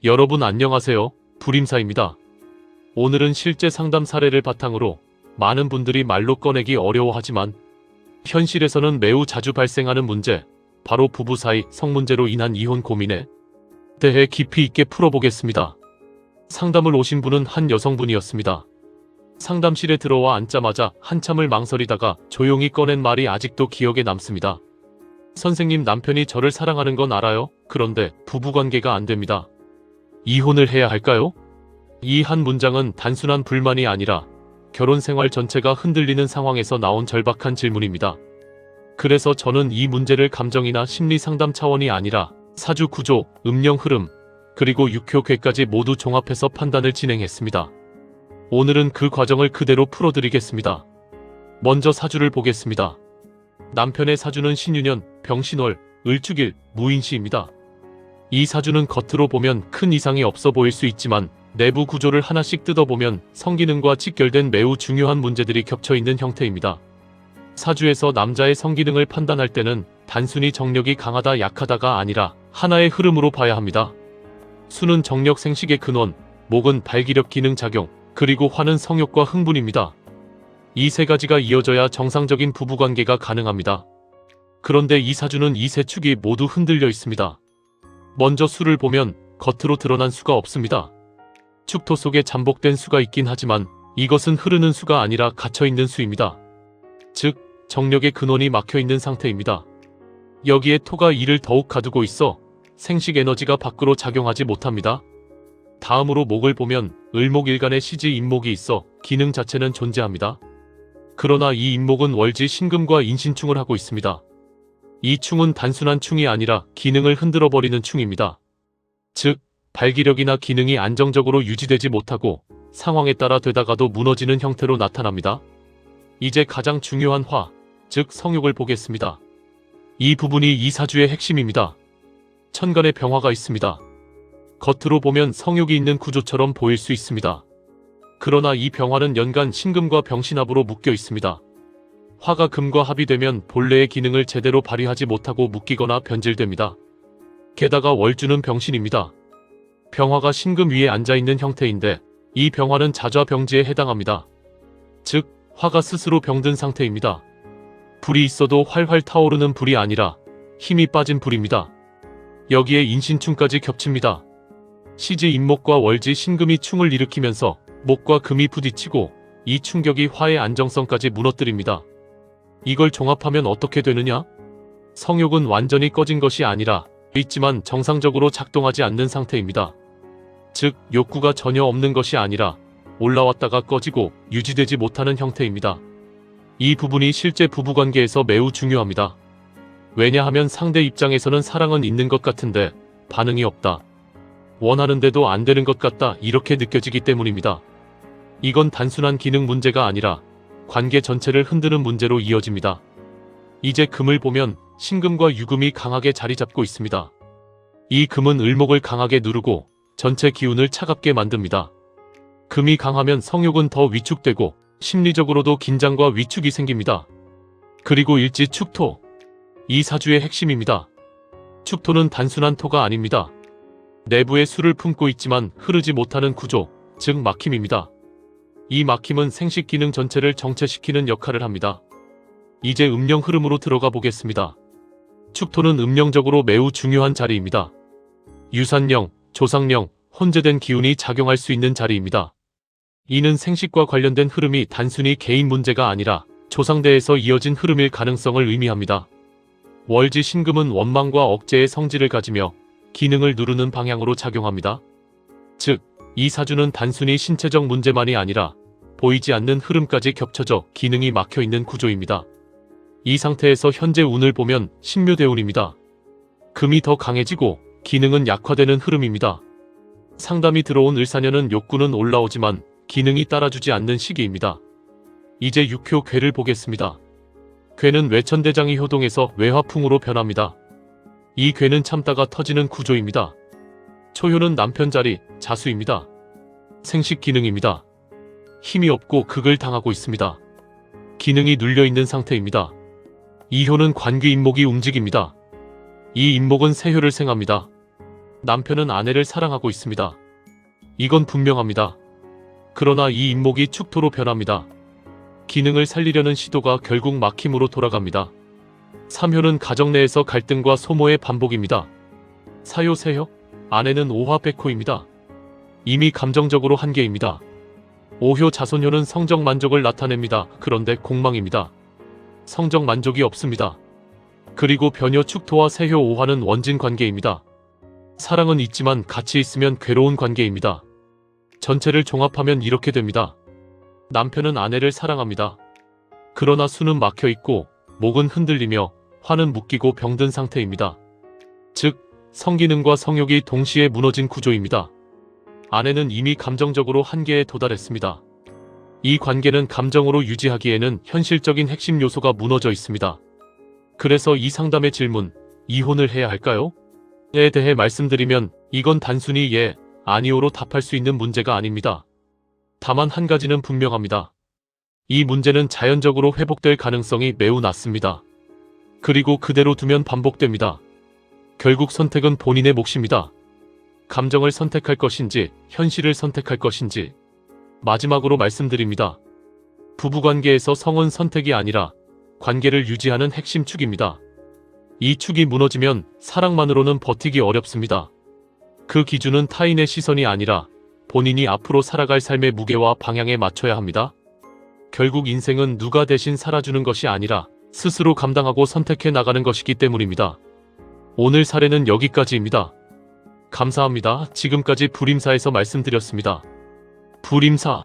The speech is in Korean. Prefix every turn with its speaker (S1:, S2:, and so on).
S1: 여러분 안녕하세요. 불임사입니다. 오늘은 실제 상담 사례를 바탕으로 많은 분들이 말로 꺼내기 어려워하지만 현실에서는 매우 자주 발생하는 문제, 바로 부부 사이 성문제로 인한 이혼 고민에 대해 깊이 있게 풀어보겠습니다. 상담을 오신 분은 한 여성분이었습니다. 상담실에 들어와 앉자마자 한참을 망설이다가 조용히 꺼낸 말이 아직도 기억에 남습니다. 선생님, 남편이 저를 사랑하는 건 알아요. 그런데 부부관계가 안 됩니다. 이혼을 해야 할까요? 이 한 문장은 단순한 불만이 아니라 결혼 생활 전체가 흔들리는 상황에서 나온 절박한 질문입니다. 그래서 저는 이 문제를 감정이나 심리 상담 차원이 아니라 사주 구조, 음령 흐름, 그리고 육효괴까지 모두 종합해서 판단을 진행했습니다. 오늘은 그 과정을 그대로 풀어드리겠습니다. 먼저 사주를 보겠습니다. 남편의 사주는 신유년, 병신월, 을축일, 무인시입니다. 이 사주는 겉으로 보면 큰 이상이 없어 보일 수 있지만 내부 구조를 하나씩 뜯어보면 성기능과 직결된 매우 중요한 문제들이 겹쳐있는 형태입니다. 사주에서 남자의 성기능을 판단할 때는 단순히 정력이 강하다 약하다가 아니라 하나의 흐름으로 봐야 합니다. 수는 정력 생식의 근원, 목은 발기력 기능 작용, 그리고 화는 성욕과 흥분입니다. 이 세 가지가 이어져야 정상적인 부부관계가 가능합니다. 그런데 이 사주는 이 세 축이 모두 흔들려 있습니다. 먼저 수를 보면 겉으로 드러난 수가 없습니다. 축토 속에 잠복된 수가 있긴 하지만 이것은 흐르는 수가 아니라 갇혀있는 수입니다. 즉, 정력의 근원이 막혀있는 상태입니다. 여기에 토가 이를 더욱 가두고 있어 생식 에너지가 밖으로 작용하지 못합니다. 다음으로 목을 보면 을목일간에 시지 임목이 있어 기능 자체는 존재합니다. 그러나 이 임목은 월지 신금과 인신충을 하고 있습니다. 이 충은 단순한 충이 아니라 기능을 흔들어버리는 충입니다. 즉, 발기력이나 기능이 안정적으로 유지되지 못하고 상황에 따라 되다가도 무너지는 형태로 나타납니다. 이제 가장 중요한 화, 즉 성욕을 보겠습니다. 이 부분이 이 사주의 핵심입니다. 천간에 병화가 있습니다. 겉으로 보면 성욕이 있는 구조처럼 보일 수 있습니다. 그러나 이 병화는 연간 신금과 병신합으로 묶여 있습니다. 화가 금과 합이 되면 본래의 기능을 제대로 발휘하지 못하고 묶이거나 변질됩니다. 게다가 월주는 병신입니다. 병화가 신금 위에 앉아있는 형태인데 이 병화는 자좌병지에 해당합니다. 즉, 화가 스스로 병든 상태입니다. 불이 있어도 활활 타오르는 불이 아니라 힘이 빠진 불입니다. 여기에 인신충까지 겹칩니다. 시지 임목과 월지 신금이 충을 일으키면서 목과 금이 부딪히고 이 충격이 화의 안정성까지 무너뜨립니다. 이걸 종합하면 어떻게 되느냐? 성욕은 완전히 꺼진 것이 아니라 있지만 정상적으로 작동하지 않는 상태입니다. 즉, 욕구가 전혀 없는 것이 아니라 올라왔다가 꺼지고 유지되지 못하는 형태입니다. 이 부분이 실제 부부관계에서 매우 중요합니다. 왜냐하면 상대 입장에서는 사랑은 있는 것 같은데 반응이 없다. 원하는데도 안 되는 것 같다, 이렇게 느껴지기 때문입니다. 이건 단순한 기능 문제가 아니라 관계 전체를 흔드는 문제로 이어집니다. 이제 금을 보면 신금과 유금이 강하게 자리 잡고 있습니다. 이 금은 을목을 강하게 누르고 전체 기운을 차갑게 만듭니다. 금이 강하면 성욕은 더 위축되고 심리적으로도 긴장과 위축이 생깁니다. 그리고 일지 축토. 이 사주의 핵심입니다. 축토는 단순한 토가 아닙니다. 내부에 수를 품고 있지만 흐르지 못하는 구조, 즉 막힘입니다. 이 막힘은 생식 기능 전체를 정체시키는 역할을 합니다. 이제 음령 흐름으로 들어가 보겠습니다. 축토는 음령적으로 매우 중요한 자리입니다. 유산령, 조상령, 혼재된 기운이 작용할 수 있는 자리입니다. 이는 생식과 관련된 흐름이 단순히 개인 문제가 아니라 조상대에서 이어진 흐름일 가능성을 의미합니다. 월지 신금은 원망과 억제의 성질을 가지며 기능을 누르는 방향으로 작용합니다. 즉, 이 사주는 단순히 신체적 문제만이 아니라 보이지 않는 흐름까지 겹쳐져 기능이 막혀있는 구조입니다. 이 상태에서 현재 운을 보면 신묘대운입니다. 금이 더 강해지고 기능은 약화되는 흐름입니다. 상담이 들어온 을사년은 욕구는 올라오지만 기능이 따라주지 않는 시기입니다. 이제 육효 괴를 보겠습니다. 괴는 외천대장이 효동해서 외화풍으로 변합니다. 이 괴는 참다가 터지는 구조입니다. 초효는 남편 자리, 자수입니다. 생식 기능입니다. 힘이 없고 극을 당하고 있습니다. 기능이 눌려있는 상태입니다. 이효는 관귀 임목이 움직입니다. 이 임목은 세효를 생합니다. 남편은 아내를 사랑하고 있습니다. 이건 분명합니다. 그러나 이 인목이 축토로 변합니다. 기능을 살리려는 시도가 결국 막힘으로 돌아갑니다. 3효는 가정 내에서 갈등과 소모의 반복입니다. 4효, 세효, 아내는 오화백호입니다. 이미 감정적으로 한계입니다. 5효, 자손효는 성적 만족을 나타냅니다. 그런데 공망입니다. 성적 만족이 없습니다. 그리고 변효, 축토와 세효, 오화는 원진 관계입니다. 사랑은 있지만 같이 있으면 괴로운 관계입니다. 전체를 종합하면 이렇게 됩니다. 남편은 아내를 사랑합니다. 그러나 수는 막혀 있고 목은 흔들리며 화는 묶이고 병든 상태입니다. 즉, 성기능과 성욕이 동시에 무너진 구조입니다. 아내는 이미 감정적으로 한계에 도달했습니다. 이 관계는 감정으로 유지하기에는 현실적인 핵심 요소가 무너져 있습니다. 그래서 이 상담의 질문, 이혼을 해야 할까요? 에 대해 말씀드리면 이건 단순히 예, 아니오로 답할 수 있는 문제가 아닙니다. 다만 한 가지는 분명합니다. 이 문제는 자연적으로 회복될 가능성이 매우 낮습니다. 그리고 그대로 두면 반복됩니다. 결국 선택은 본인의 몫입니다. 감정을 선택할 것인지, 현실을 선택할 것인지. 마지막으로 말씀드립니다. 부부관계에서 성은 선택이 아니라 관계를 유지하는 핵심 축입니다. 이 축이 무너지면 사랑만으로는 버티기 어렵습니다. 그 기준은 타인의 시선이 아니라 본인이 앞으로 살아갈 삶의 무게와 방향에 맞춰야 합니다. 결국 인생은 누가 대신 살아주는 것이 아니라 스스로 감당하고 선택해 나가는 것이기 때문입니다. 오늘 사례는 여기까지입니다. 감사합니다. 지금까지 불임사에서 말씀드렸습니다. 불임사